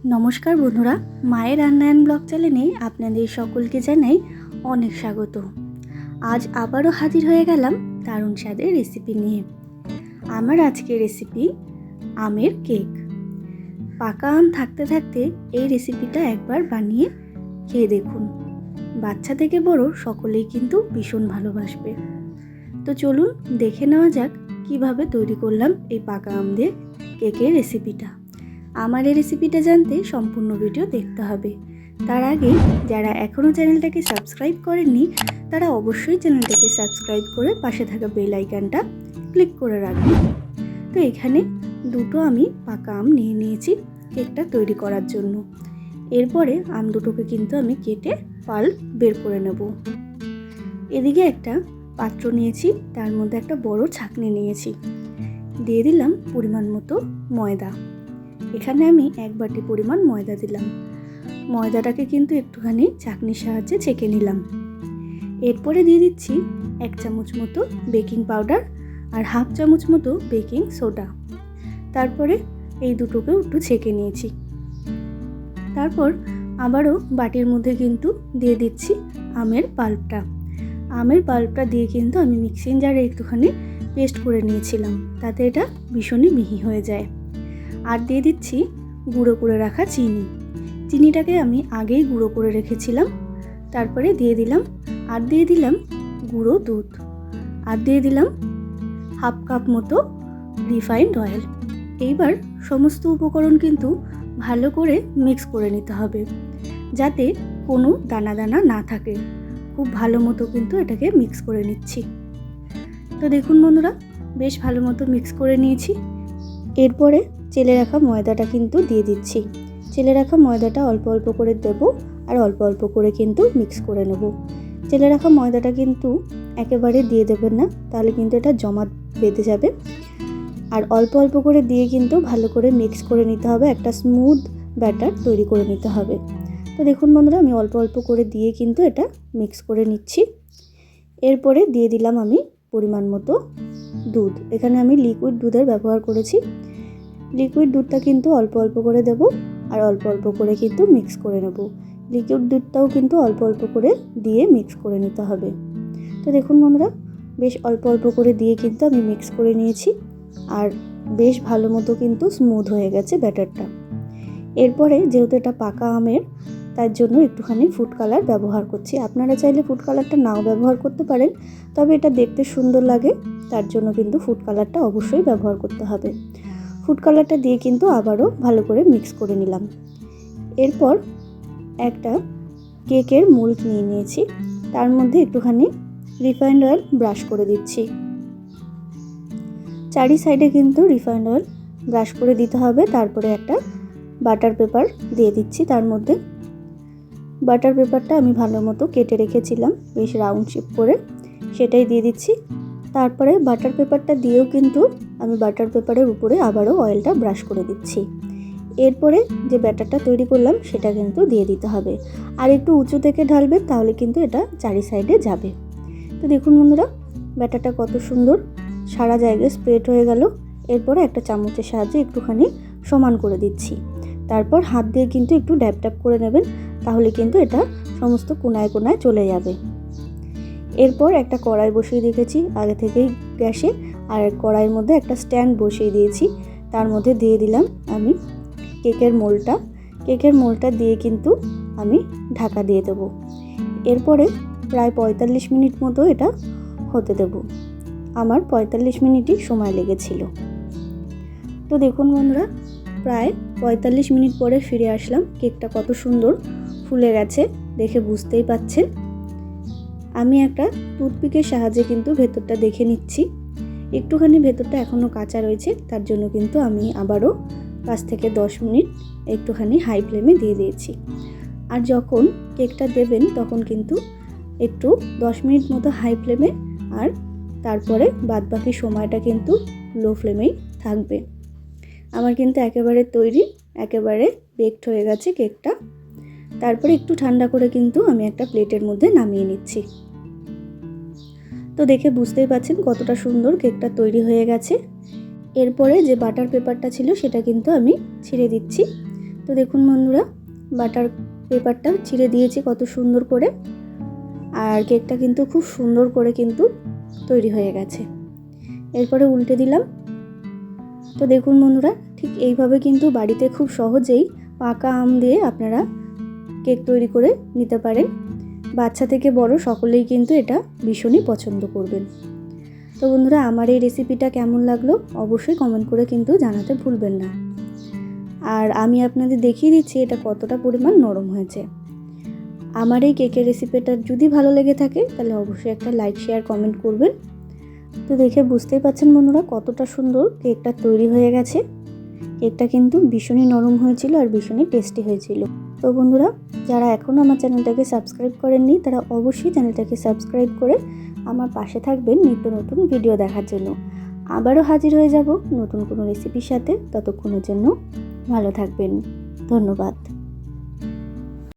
নমস্কার বন্ধুরা, মায়ের রান্নায়ন ব্লগ চ্যানেলে আপনাদের সকলকে জানাই অনেক স্বাগত। আজ আবারও হাজির হয়ে গেলাম দারুণ স্বাদের রেসিপি নিয়ে। আমার আজকের রেসিপি আমের কেক। পাকা আম থাকতে থাকতে এই রেসিপিটা একবার বানিয়ে খেয়ে দেখুন। বাচ্চা থেকে বড় সকলেই কিন্তু ভীষণ ভালোবাসবে। তো চলুন দেখে নেওয়া যাক কিভাবে তৈরি করলাম এই পাকা আম দিয়ে কেকের রেসিপিটা। আমার এই রেসিপিটা জানতে সম্পূর্ণ ভিডিও দেখতে হবে। তার আগে যারা এখনও চ্যানেলটাকে সাবস্ক্রাইব করেননি তারা অবশ্যই চ্যানেলটাকে সাবস্ক্রাইব করে পাশে থাকা বেল আইকনটা ক্লিক করে রাখবেন। তো এখানে দুটো আমি পাকা আম নিয়ে নিয়েছি কেকটা তৈরি করার জন্য। এরপরে আম দুটোকে কিন্তু আমি কেটে পাল্প বের করে নেব। এদিকে একটা পাত্র নিয়েছি, তার মধ্যে একটা বড় ছাঁকনি নিয়েছি। দিয়ে দিলাম পরিমাণ মতো ময়দা। এখানে আমি 1 বাটি পরিমাণ ময়দা দিলাম। ময়দাটাকে কিন্তু একটুখানি ছাঁকনির সাহায্যে ছেঁকে নিলাম। এরপরে দিয়ে দিচ্ছি 1 চামচ মতো বেকিং পাউডার আর 1/2 চামচ মতো বেকিং সোডা। তারপরে এই দুটোকেও একটু ছেঁকে নিয়েছি। তারপর আবারও বাটির মধ্যে কিন্তু দিয়ে দিচ্ছি আমের পাল্পটা। আমের পাল্পটা দিয়ে কিন্তু আমি মিক্সিং জারে একটুখানি পেস্ট করে নিয়েছিলাম, তাতে এটা ভীষণই মিহি হয়ে যায়। আর দিয়ে দিচ্ছি গুঁড়ো করে রাখা চিনিটাকে আমি আগেই গুঁড়ো করে রেখেছিলাম। তারপরে দিয়ে দিলাম গুঁড়ো দুধ, আর দিয়ে দিলাম 1/2 কাপ মতো রিফাইন্ড অয়েল। এইবার সমস্ত উপকরণ কিন্তু ভালো করে মিক্স করে নিতে হবে, যাতে কোনো দানা দানা না থাকে। খুব ভালো মতো কিন্তু এটাকে মিক্স করে নিচ্ছি। তো দেখুন বন্ধুরা, বেশ ভালো মতো মিক্স করে নিয়েছি। এরপরে চেলে রাখা ময়দাটা কিন্তু দিয়ে দিচ্ছি। চেলে রাখা ময়দাটা অল্প অল্প করে দেব, আর অল্প অল্প করে কিন্তু মিক্স করে নেব। চেলে রাখা ময়দাটা কিন্তু একেবারে দিয়ে দেবেন না, তাহলে কিন্তু এটা জমা বেঁধে যাবে। আর অল্প অল্প করে দিয়ে কিন্তু ভালো করে মিক্স করে নিতে হবে, একটা স্মুথ ব্যাটার তৈরি করে নিতে হবে। তো দেখুন বন্ধুরা, আমি অল্প অল্প করে দিয়ে কিন্তু এটা মিক্স করে নিচ্ছি। এরপরে দিয়ে দিলাম আমি পরিমাণ মতো দুধ। এখানে আমি লিকুইড দুধের ব্যবহার করেছি। লিকুইড দুধটা কিন্তু অল্প অল্প করে দেব, আর অল্প অল্প করে কিন্তু মিক্স করে নেব। লিকুইড দুধটাও কিন্তু অল্প অল্প করে দিয়ে মিক্স করে নিতে হবে। তো দেখুন বন্ধুরা, বেশ অল্প অল্প করে দিয়ে কিন্তু আমি মিক্স করে নিয়েছি, আর বেশ ভালো মতো কিন্তু স্মুথ হয়ে গেছে ব্যাটারটা। এরপরে যেহেতু এটা পাকা আমের, তার জন্য একটুখানি ফুড কালার ব্যবহার করছি। আপনারা চাইলে ফুড কালারটা নাও ব্যবহার করতে পারেন, তবে এটা দেখতে সুন্দর লাগে, তার জন্য কিন্তু ফুড কালারটা অবশ্যই ব্যবহার করতে হবে। ফুড কালারটা দিয়ে কিন্তু আবারও ভালো করে মিক্স করে নিলাম। এরপর একটা কেকের মোল্ড নিয়ে নিয়েছি, তার মধ্যে একটুখানি রিফাইন্ড অয়েল ব্রাশ করে দিচ্ছি। চারি সাইডে কিন্তু রিফাইন্ড অয়েল ব্রাশ করে দিতে হবে। তারপরে একটা বাটার পেপার দিয়ে দিচ্ছি। তার মধ্যে বাটার পেপারটা আমি ভালো মতো কেটে রেখেছিলাম বেশ রাউন্ড শেপ করে, সেটাই দিয়ে দিচ্ছি। তারপরে বাটার পেপারটা দিয়েও কিন্তু আমি বাটার পেপারের উপরে আবারও অয়েলটা ব্রাশ করে দিচ্ছি। এরপরে যে ব্যাটারটা তৈরি করলাম সেটা কিন্তু দিয়ে দিতে হবে, আর একটু উঁচু থেকে ঢালবে, তাহলে কিন্তু এটা চারি সাইডে যাবে। তো দেখুন বন্ধুরা, ব্যাটারটা কত সুন্দর সারা জায়গায় স্প্রেড হয়ে গেল। এরপরে একটা চামচের সাহায্যে একটুখানি সমান করে দিচ্ছি। তারপর হাত দিয়ে কিন্তু একটু ড্যাব ড্যাব করে নেবেন, তাহলে কিন্তু এটা সমস্ত কোনায় কোনায় চলে যাবে। এরপর একটা কড়াই বসিয়ে রেখেছি আগে থেকেই গ্যাসে, আর কড়াইয়ের মধ্যে একটা স্ট্যান্ড বসিয়ে দিয়েছি। তার মধ্যে দিয়ে দিলাম আমি কেকের মোল্ডটা দিয়ে কিন্তু আমি ঢাকা দিয়ে দেবো। এরপরে প্রায় 45 মিনিট মতো এটা হতে দেব। আমার 45 মিনিটই সময় লেগেছিল। তো দেখুন বন্ধুরা, প্রায় 45 মিনিট পরে ফিরে আসলাম। কেকটা কত সুন্দর ফুলে গেছে দেখে বুঝতেই পাচ্ছেন। আমি একটা টুথপিকের সাহায্যে কিন্তু ভেতরটা দেখে নিচ্ছি। একটুখানি ভেতরটা এখনও কাঁচা রয়েছে, তার জন্য কিন্তু আমি আবারও 5 থেকে 10 মিনিট একটুখানি হাই ফ্লেমে দিয়ে দিয়েছি। আর যখন কেকটা দেবেন তখন কিন্তু একটু 10 মিনিট মতো হাই ফ্লেমে, আর তারপরে বাদবাকি সময়টা কিন্তু লো ফ্লেমেই থাকবে। আমার কিন্তু একেবারে তৈরি, একেবারে বেকড হয়ে গেছে কেকটা। তারপরে একটু ঠান্ডা করে কিন্তু আমি একটা প্লেটের মধ্যে নামিয়ে নিচ্ছি। তো দেখে বুঝতেই পাচ্ছেন কতটা সুন্দর কেকটা তৈরি হয়ে গেছে। এরপরে যে বাটার পেপারটা ছিল সেটা কিন্তু আমি ছিঁড়ে দিচ্ছি। তো দেখুন বন্ধুরা, বাটার পেপারটা ছিঁড়ে দিয়েছি কত সুন্দর করে, আর কেকটা কিন্তু খুব সুন্দর করে কিন্তু তৈরি হয়ে গেছে। এরপরে উল্টে দিলাম। তো দেখুন বন্ধুরা, ঠিক এইভাবে কিন্তু বাড়িতে খুব সহজেই পাকা আম দিয়ে আপনারা কেক তৈরি করে নিতে পারেন। বাচ্চা থেকে বড় সকলেই কিন্তু এটা ভীষণই পছন্দ করবেন। তো বন্ধুরা, আমার এই রেসিপিটা কেমন লাগলো অবশ্যই কমেন্ট করে কিন্তু জানাতে ভুলবেন না। আর আমি আপনাদের দেখিয়ে দিচ্ছি এটা কতটা পরিমাণ নরম হয়েছে। আমার এই কেকের রেসিপিটা যদি ভালো লেগে থাকে তাহলে অবশ্যই একটা লাইক, শেয়ার, কমেন্ট করবেন। তো দেখে বুঝতেই পারছেন বন্ধুরা কতটা সুন্দর কেকটা তৈরি হয়ে গেছে। কেকটা কিন্তু ভীষণই নরম হয়েছিল আর ভীষণই টেস্টি হয়েছিল। তো বন্ধুরা, যারা এখনও আমার চ্যানেলটাকে সাবস্ক্রাইব করেননি তারা অবশ্যই চ্যানেলটাকে সাবস্ক্রাইব করে আমার পাশে থাকবেন নিত্য নতুন ভিডিও দেখার জন্য। আবারও হাজির হয়ে যাব নতুন কোনো রেসিপির সাথে। ততক্ষণের জন্য ভালো থাকবেন। ধন্যবাদ।